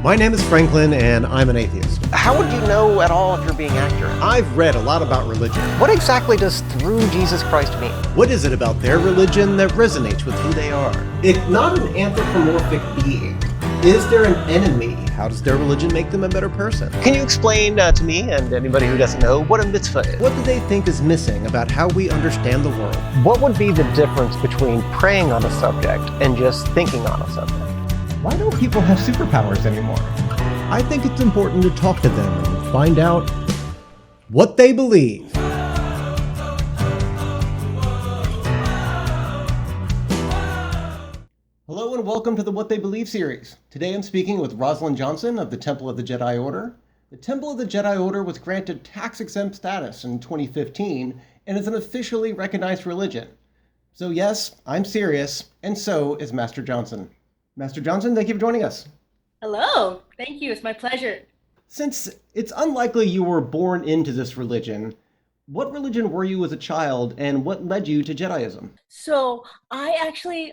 My name is Franklin, and I'm an atheist. How would you know at all if you're being accurate? I've read a lot about religion. What exactly does through Jesus Christ mean? What is it about their religion that resonates with who they are? It's not an anthropomorphic being. Is there an enemy? How does their religion make them a better person? Can you explain to me and anybody who doesn't know what a mitzvah is? What do they think is missing about how we understand the world? What would be the difference between praying on a subject and just thinking on a subject? Why don't people have superpowers anymore? I think it's important to talk to them and find out what they believe. Hello and welcome to the What They Believe series. Today I'm speaking with Rosalind Johnson of the Temple of the Jedi Order. The Temple of the Jedi Order was granted tax-exempt status in 2015 and is an officially recognized religion. So yes, I'm serious, and so is Master Johnson. Master Johnson, thank you for joining us. Hello, thank you, it's my pleasure. Since it's unlikely you were born into this religion, what religion were you as a child and what led you to Jediism? So I actually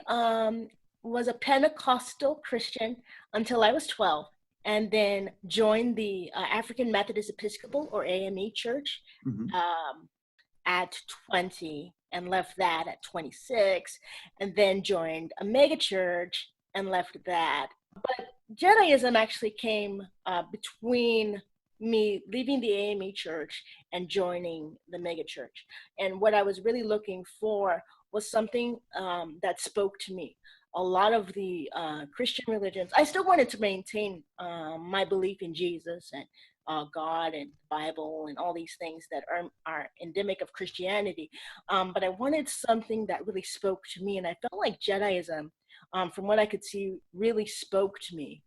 was a Pentecostal Christian until I was 12 and then joined the African Methodist Episcopal or AME Church at 20 and left that at 26 and then joined a mega church and left that. But Jediism actually came between me leaving the AME church and joining the mega church. And what I was really looking for was something that spoke to me. A lot of the Christian religions, I still wanted to maintain my belief in Jesus and God and Bible and all these things that are endemic of Christianity. But I wanted something that really spoke to me. And I felt like Jediism, from what I could see, really spoke to me.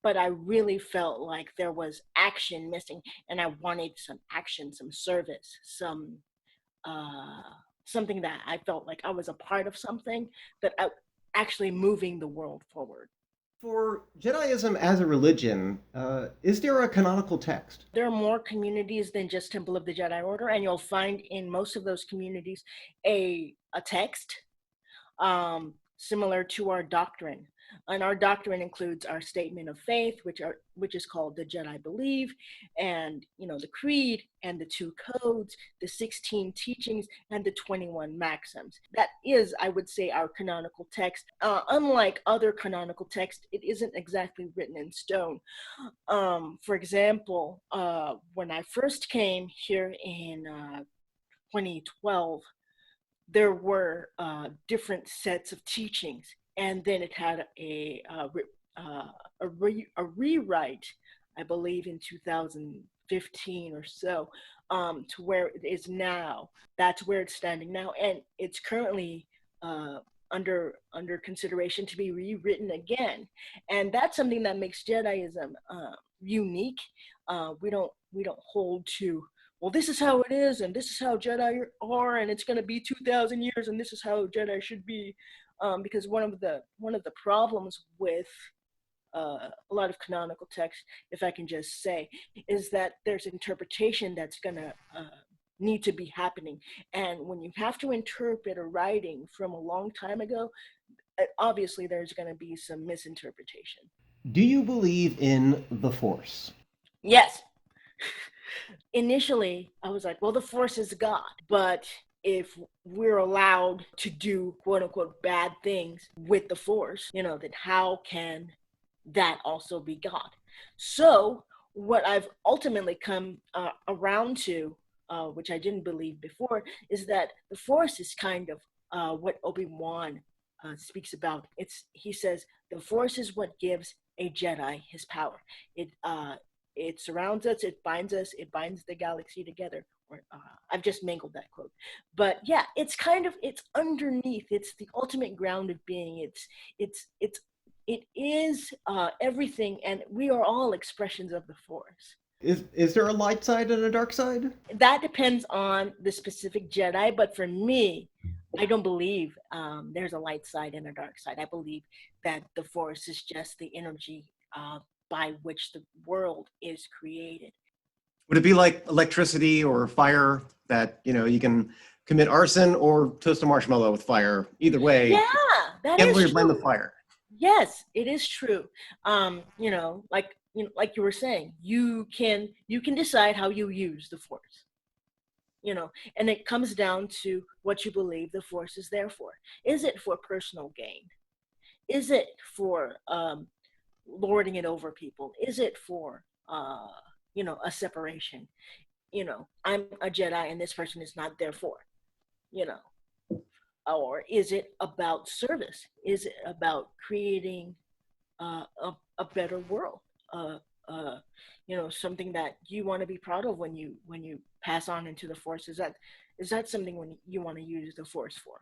But I really felt like there was action missing, and I wanted some action, some service, something that I felt like I was a part of something that I actually moving the world forward. For Jediism as a religion, is there a canonical text? There are more communities than just Temple of the Jedi Order, and you'll find in most of those communities a text similar to our doctrine. And our doctrine includes our statement of faith, which is called the Jedi Believe, and the Creed, and the 2 codes, the 16 teachings, and the 21 maxims. That is, I would say, our canonical text. Unlike other canonical texts, it isn't exactly written in stone. For example, when I first came here in 2012, there were different sets of teachings. And then it had a rewrite, I believe, in 2015 or so, to where it is now. That's where it's standing now, and it's currently under consideration to be rewritten again. And that's something that makes Jediism unique. We don't hold to, well, this is how it is, and this is how Jedi are, and it's going to be 2,000 years, and this is how Jedi should be. Because one of the problems with a lot of canonical texts, if I can just say, is that there's interpretation that's gonna need to be happening. And when you have to interpret a writing from a long time ago, obviously there's gonna be some misinterpretation. Do you believe in the Force? Yes. Initially, I was like, well, the Force is God, but if we're allowed to do quote unquote bad things with the Force, then how can that also be God? So what I've ultimately come around to, which I didn't believe before, is that the Force is kind of what Obi-Wan speaks about. He says, the Force is what gives a Jedi his power. It surrounds us, it binds the galaxy together. I've just mangled that quote, but yeah, it's underneath. It's the ultimate ground of being. It is everything, and we are all expressions of the Force. Is there a light side and a dark side? That depends on the specific Jedi, but for me, I don't believe there's a light side and a dark side. I believe that the Force is just the energy by which the world is created. Would it be like electricity or fire that, you can commit arson or toast a marshmallow with fire? Either way, Yeah, that can't is really blame true. the fire. Yes, it is true. Like you were saying, you can decide how you use the force. And it comes down to what you believe the force is there for. Is it for personal gain? Is it for lording it over people? Is it for a separation? I'm a Jedi and this person is not there for, you know, or is it about service? Is it about creating a better world? Uh, Something that you want to be proud of when you pass on into the force. Is that something when you want to use the force for?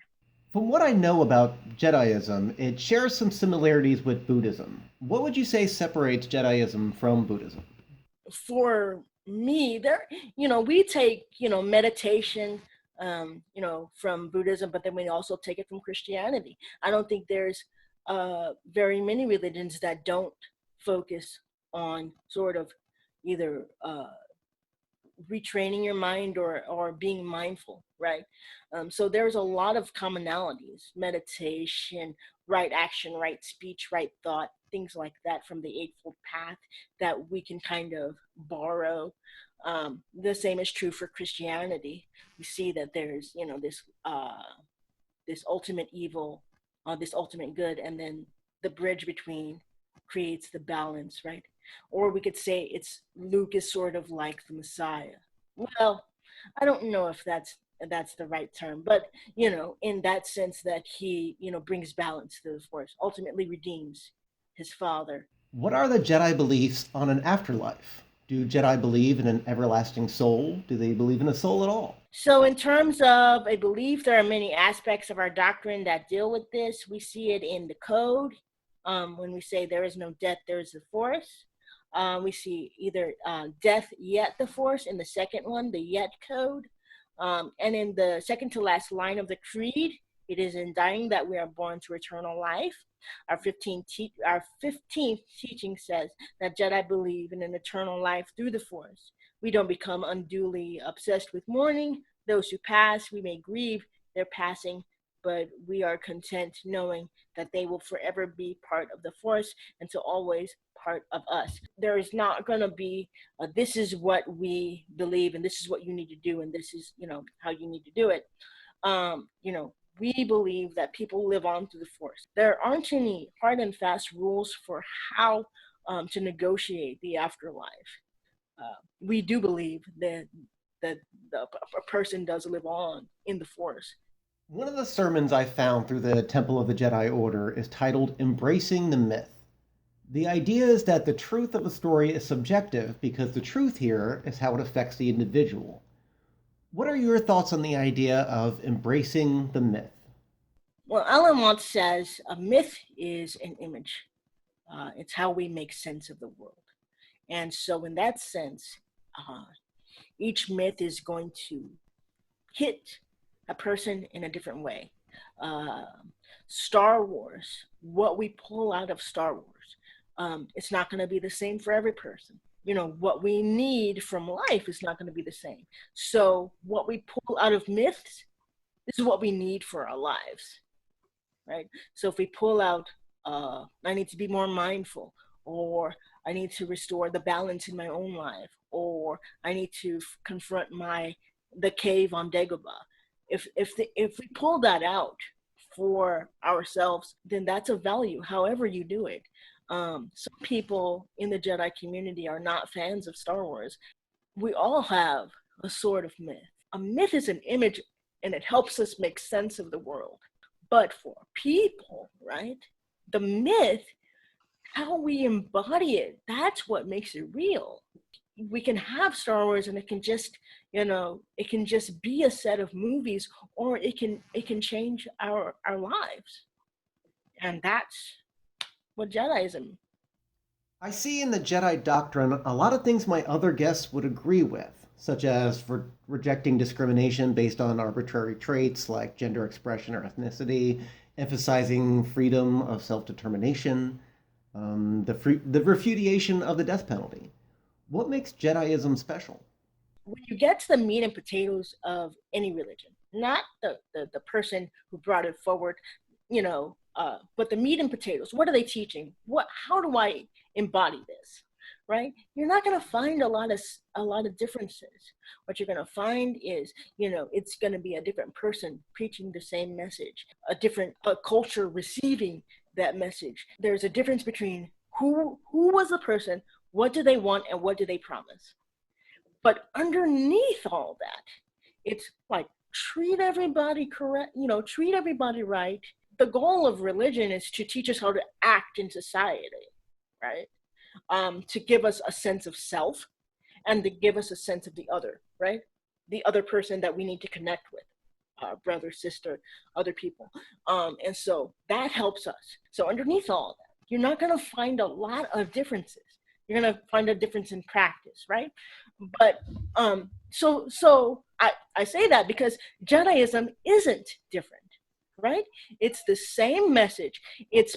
From what I know about Jediism, it shares some similarities with Buddhism. What would you say separates Jediism from Buddhism? For me, we take meditation from Buddhism, but then we also take it from Christianity. I don't think there's very many religions that don't focus on sort of either retraining your mind or being mindful, right? So there's a lot of commonalities: meditation, right action, right speech, right thought, things like that from the Eightfold Path that we can kind of borrow. The same is true for Christianity. We see that there's this ultimate evil, this ultimate good, and then the bridge between creates the balance, right? Or we could say it's Luke is sort of like the Messiah. Well, I don't know if that's the right term, but in that sense that he brings balance to the force, ultimately redeems his father. What are the Jedi beliefs on an afterlife? Do Jedi believe in an everlasting soul? Do they believe in a soul at all? So, in terms of a belief, there are many aspects of our doctrine that deal with this. We see it in the code. When we say there is no death, there is the force. We see either death yet the force in the second one, the yet code. And in the second to last line of the creed, it is in dying that we are born to eternal life. Our 15th teaching says that Jedi believe in an eternal life through the force. We don't become unduly obsessed with mourning. Those who pass, we may grieve their passing, but we are content knowing that they will forever be part of the force and to always part of us. There is not going to be this is what we believe and this is what you need to do and this is how you need to do it. We believe that people live on through the force. There aren't any hard and fast rules for how to negotiate the afterlife. We do believe that a person does live on in the force. One of the sermons I found through the Temple of the Jedi Order is titled Embracing the Myth. The idea is that the truth of a story is subjective because the truth here is how it affects the individual. What are your thoughts on the idea of embracing the myth? Well, Alan Watts says a myth is an image. It's how we make sense of the world. And so in that sense, each myth is going to hit a person in a different way. Star Wars, what we pull out of Star Wars, it's not going to be the same for every person. What we need from life is not going to be the same. So what we pull out of myths, this is what we need for our lives, right? So if we pull out, I need to be more mindful, or I need to restore the balance in my own life, or I need to confront the cave on Dagobah. If we pull that out for ourselves, then that's a value, however you do it. Some people in the Jedi community are not fans of Star Wars. We all have a sort of myth. A myth is an image and it helps us make sense of the world. But for people, right, the myth, how we embody it, that's what makes it real. We can have Star Wars and it can just be a set of movies, or it can change our lives. And that's what Jediism. I see in the Jedi doctrine a lot of things my other guests would agree with, such as rejecting discrimination based on arbitrary traits like gender expression or ethnicity, emphasizing freedom of self-determination, the refutation of the death penalty. What makes Jediism special? When you get to the meat and potatoes of any religion, not the person who brought it forward, but the meat and potatoes, what are they teaching? How do I embody this? Right? You're not going to find a lot of differences. What you're going to find is, it's going to be a different person preaching the same message, a different culture receiving that message. There's a difference between who was the person, what do they want, and what do they promise. But underneath all that, it's like, treat everybody correct, treat everybody right. The goal of religion is to teach us how to act in society, right? To give us a sense of self and to give us a sense of the other, right? The other person that we need to connect with, brother, sister, other people. And so that helps us. So underneath all that, you're not going to find a lot of differences. You're going to find a difference in practice, right? But so I say that because Jediism isn't different, right? It's the same message. It's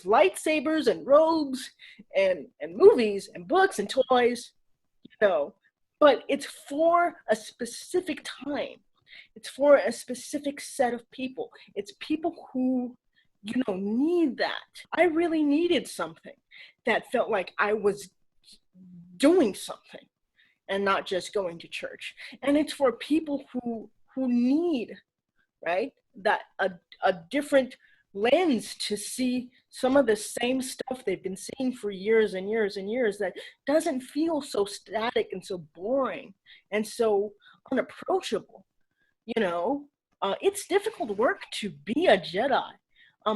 lightsabers and robes and movies and books and toys, but it's for a specific time. It's for a specific set of people. It's people who, need that. I really needed something that felt like I was doing something and not just going to church. And it's for people who need, right, that a different lens to see some of the same stuff they've been seeing for years and years and years that doesn't feel so static and so boring and so unapproachable. It's difficult work to be a Jedi,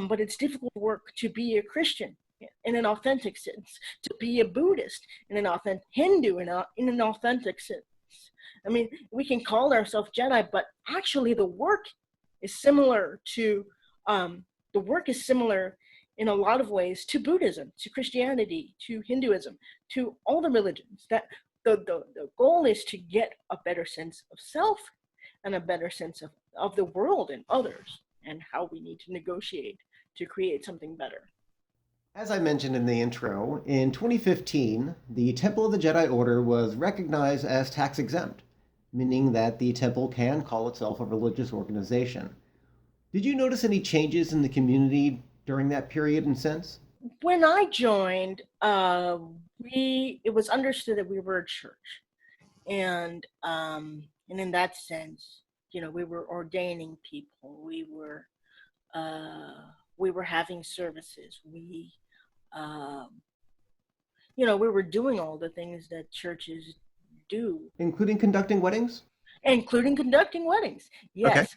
but it's difficult work to be a Christian in an authentic sense, to be a Buddhist in an authentic, Hindu in an authentic sense. I mean, we can call ourselves Jedi, but actually the work is similar to in a lot of ways to Buddhism, to Christianity, to Hinduism, to all the religions. That the goal is to get a better sense of self and a better sense of the world and others and how we need to negotiate to create something better. As I mentioned in the intro, in 2015, the Temple of the Jedi Order was recognized as tax exempt, meaning that the temple can call itself a religious organization. Did you notice any changes in the community during that period and since? When I joined, it was understood that we were a church, and in that sense, we were ordaining people. We were having services. We were doing all the things that churches do, Including conducting weddings? including conducting weddings. Yes. Okay.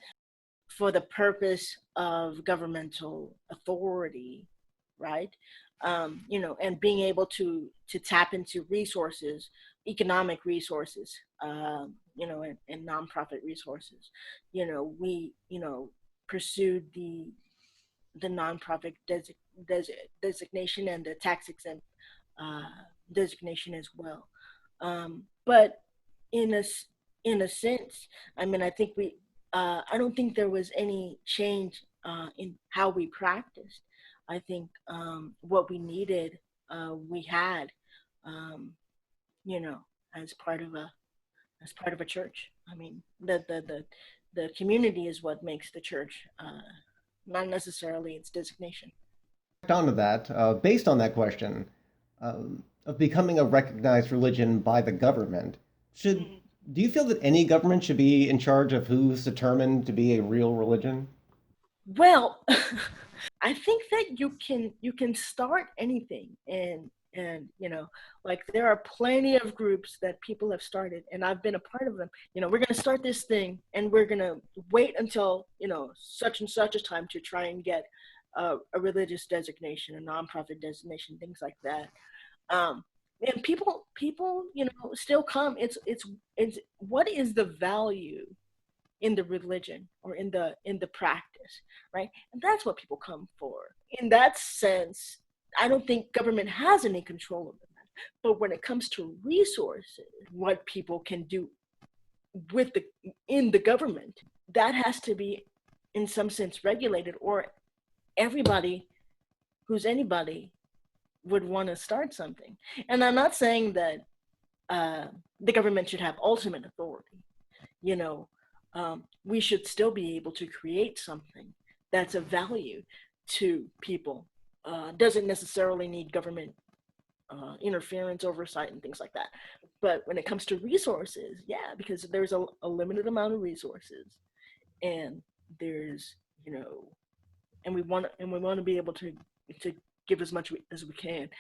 For the purpose of governmental authority, right? And being able to tap into resources, economic resources, and nonprofit resources. We pursued the nonprofit designation and the tax exempt designation as well. But in a sense, I mean, I think I don't think there was any change in how we practiced. I think what we needed, we had, as part of a church. I mean, the community is what makes the church, not necessarily its designation. On to that, based on that question of becoming a recognized religion by the government, do you feel that any government should be in charge of who's determined to be a real religion? Well, I think that you can start anything, and like there are plenty of groups that people have started, and I've been a part of them. We're going to start this thing, and we're going to wait until such and such a time to try and get a religious designation, a nonprofit designation, things like that. And people still come. It's what is the value in the religion or in the practice, right? And that's what people come for. In that sense, I don't think government has any control over that. But when it comes to resources, what people can do in the government, that has to be in some sense regulated, or everybody who's anybody would want to start something. And I'm not saying that the government should have ultimate authority. We should still be able to create something that's of value to people. Doesn't necessarily need government interference, oversight, and things like that. But when it comes to resources, yeah, because there's a limited amount of resources, and there's, and we want to be able to give as much as we can.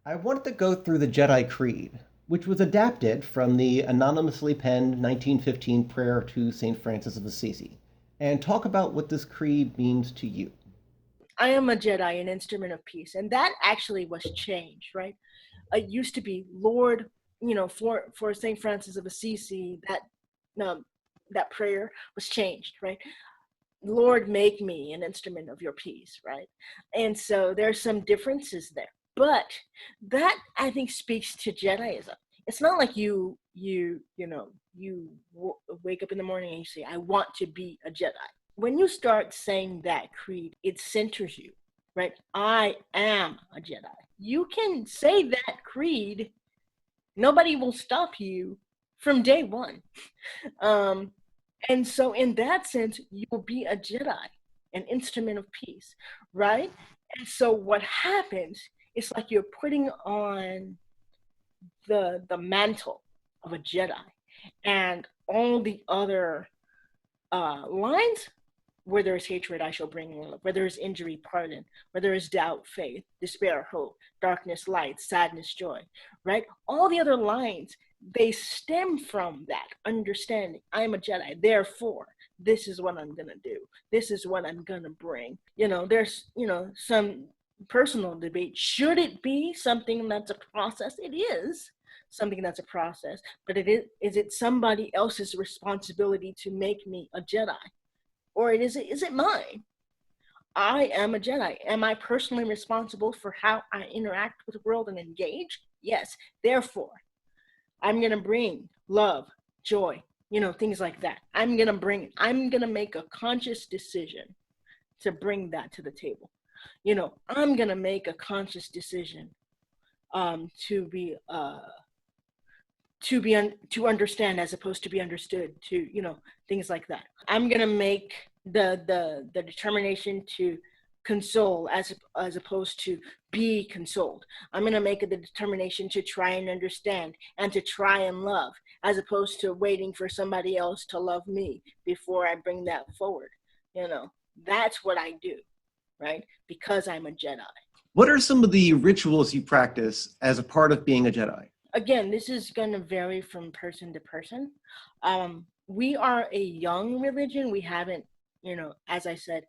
I wanted to go through the Jedi Creed, which was adapted from the anonymously penned 1915 prayer to St. Francis of Assisi, and talk about what this creed means to you. I am a Jedi, an instrument of peace, and that actually was changed, right? It used to be Lord, for St. Francis of Assisi, that prayer was changed, right? Lord, make me an instrument of your peace, right? And so there's some differences there, but that, I think, speaks to Jediism. It's not like you wake up in the morning and you say, I want to be a Jedi. When you start saying that creed, it centers you, right? I am a Jedi. You can say that creed. Nobody will stop you from day one. And so in that sense, you'll be a Jedi, an instrument of peace, right? And so what happens is like you're putting on the mantle of a Jedi, and all the other lines, where there is hatred, I shall bring love. Where there is injury, pardon. Where there is doubt, faith. Despair, hope. Darkness, light. Sadness, joy. Right? All the other lines, they stem from that understanding. I'm a Jedi. Therefore, this is what I'm going to do. This is what I'm going to bring. There's, some personal debate. Should it be something that's a process? It is something that's a process. But is it somebody else's responsibility to make me a Jedi? Or is it mine? I am a Jedi. Am I personally responsible for how I interact with the world and engage? Yes. Therefore, I'm going to bring love, joy, things like that. I'm going to make a conscious decision to bring that to the table. I'm going to make a conscious decision to understand as opposed to be understood, to things like that. I'm gonna make the determination to console as opposed to be consoled. I'm gonna make the determination to try and understand and to try and love, as opposed to waiting for somebody else to love me before I bring that forward. That's what I do, right? Because I'm a Jedi. What are some of the rituals you practice as a part of being a Jedi? Again, this is going to vary from person to person. We are a young religion. We haven't, as I said,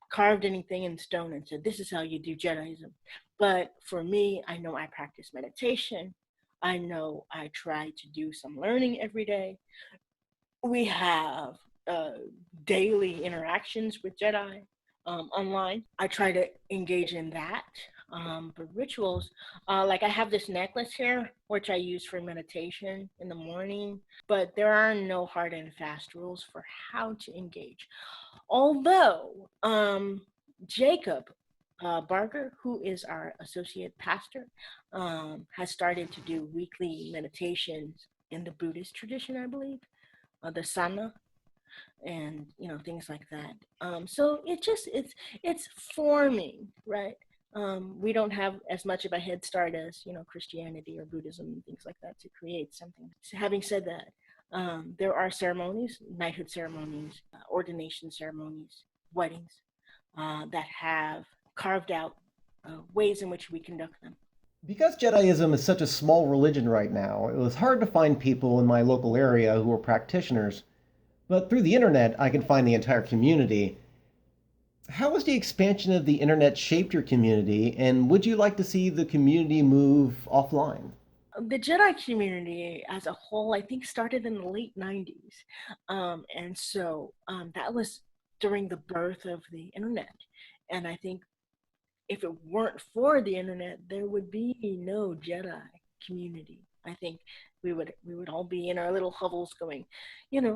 carved anything in stone and said, this is how you do Jedism. But for me, I know I practice meditation. I know I try to do some learning every day. We have daily interactions with Jedi online. I try to engage in that. But rituals, like I have this necklace here, which I use for meditation in the morning, but there are no hard and fast rules for how to engage. Although Jacob Barker, who is our associate pastor, has started to do weekly meditations in the Buddhist tradition, I believe, the sana, and things like that. So it's forming, right? We don't have as much of a head start as Christianity or Buddhism and things like that to create something. So having said that, there are ceremonies, knighthood ceremonies, ordination ceremonies, weddings, that have carved out ways in which we conduct them. Because Jediism is such a small religion right now, it was hard to find people in my local area who were practitioners. But through the internet, I can find the entire community. How has the expansion of the internet shaped your community, and would you like to see the community move offline? The Jedi community as a whole, I think, started in the late 90s. And so that was during the birth of the internet. And I think if it weren't for the internet, there would be no Jedi community. I think we would all be in our little hovels going,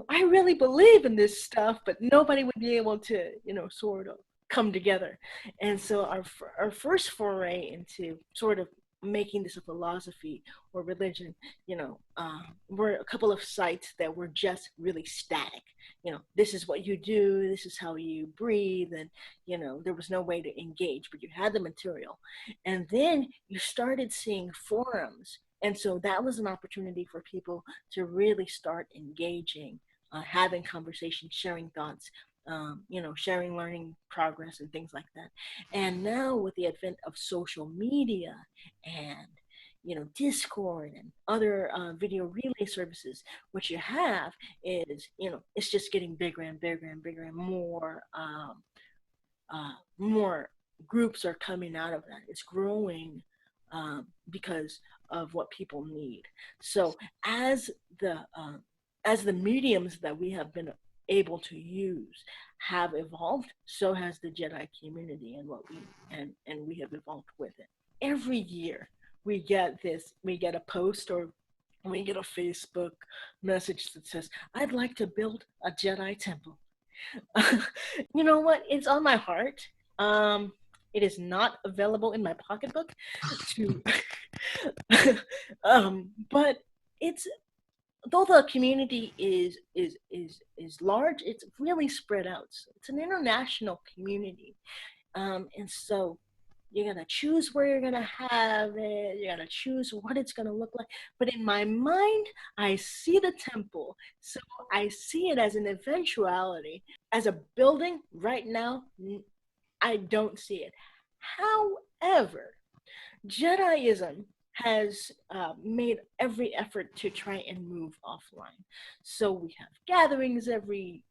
I really believe in this stuff, but nobody would be able to, sort of come together. And so our first foray into sort of making this a philosophy or religion, were a couple of sites that were just really static. This is what you do, this is how you breathe, and there was no way to engage, but you had the material. And then you started seeing forums, and so that was an opportunity for people to really start engaging, having conversations, sharing thoughts, sharing learning progress and things like that. And now with the advent of social media and Discord and other video relay services, what you have is it's just getting bigger and bigger and bigger, and more groups are coming out of that. It's growing because of what people need. So as the mediums that we have been able to use have evolved, so has the Jedi community and we have evolved with it. Every year we get a post or we get a Facebook message that says, "I'd like to build a Jedi temple." You know what? It's on my heart. It is not available in my pocketbook but it's, though the community is large, it's really spread out. So it's an international community, and so you gotta choose where you're gonna have it. You gotta choose what it's gonna look like. But in my mind, I see the temple, so I see it as an eventuality. As a building right now, I don't see it. However, Jediism has made every effort to try and move offline. So we have gatherings every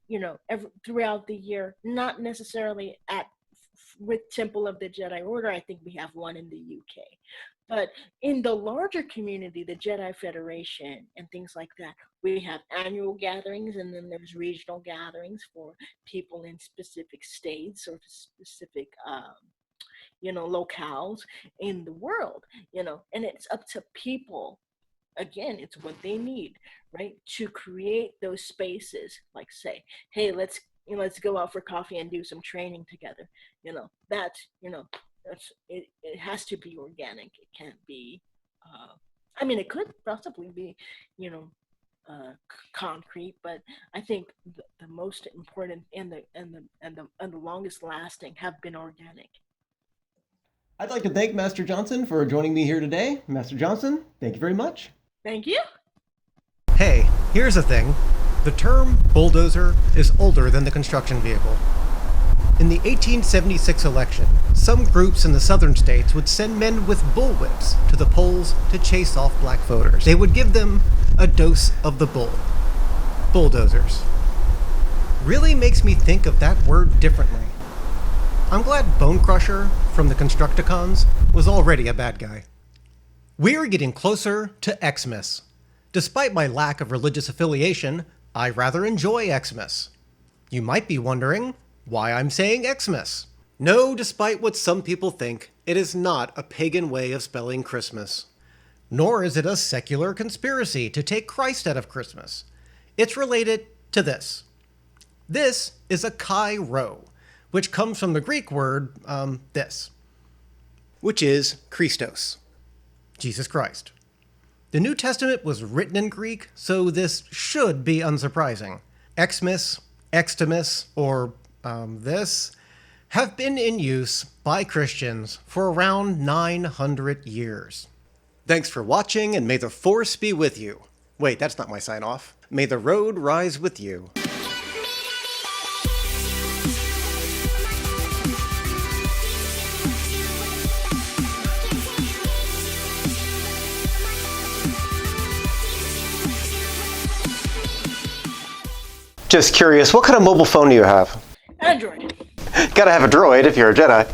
throughout the year, not necessarily with Temple of the Jedi Order. I think we have one in the UK. But in the larger community, the Jedi Federation and things like that, we have annual gatherings, and then there's regional gatherings for people in specific states or specific locales in the world, and it's up to people. Again, it's what they need, right? To create those spaces, like say, hey, let's go out for coffee and do some training together. It has to be organic. It can't be, it could possibly be, concrete, but I think the most important and the longest lasting have been organic. I'd like to thank Master Johnson for joining me here today. Master Johnson, thank you very much. Thank you. Hey, here's the thing. The term bulldozer is older than the construction vehicle. In the 1876 election, some groups in the southern states would send men with bullwhips to the polls to chase off black voters. They would give them a dose of the bull. Bulldozers. Really makes me think of that word differently. I'm glad Bone Crusher from the Constructicons was already a bad guy. We're getting closer to Xmas. Despite my lack of religious affiliation, I rather enjoy Xmas. You might be wondering why I'm saying Xmas. No, despite what some people think, it is not a pagan way of spelling Christmas. Nor is it a secular conspiracy to take Christ out of Christmas. It's related to this. This is a Kai Rho, which comes from the Greek word, this, which is Christos, Jesus Christ. The New Testament was written in Greek, so this should be unsurprising. Xmas, Xtimus, or this, have been in use by Christians for around 900 years. Thanks for watching, and may the Force be with you. Wait, that's not my sign-off. May the road rise with you. Just curious, what kind of mobile phone do you have? Android. Gotta have a droid if you're a Jedi.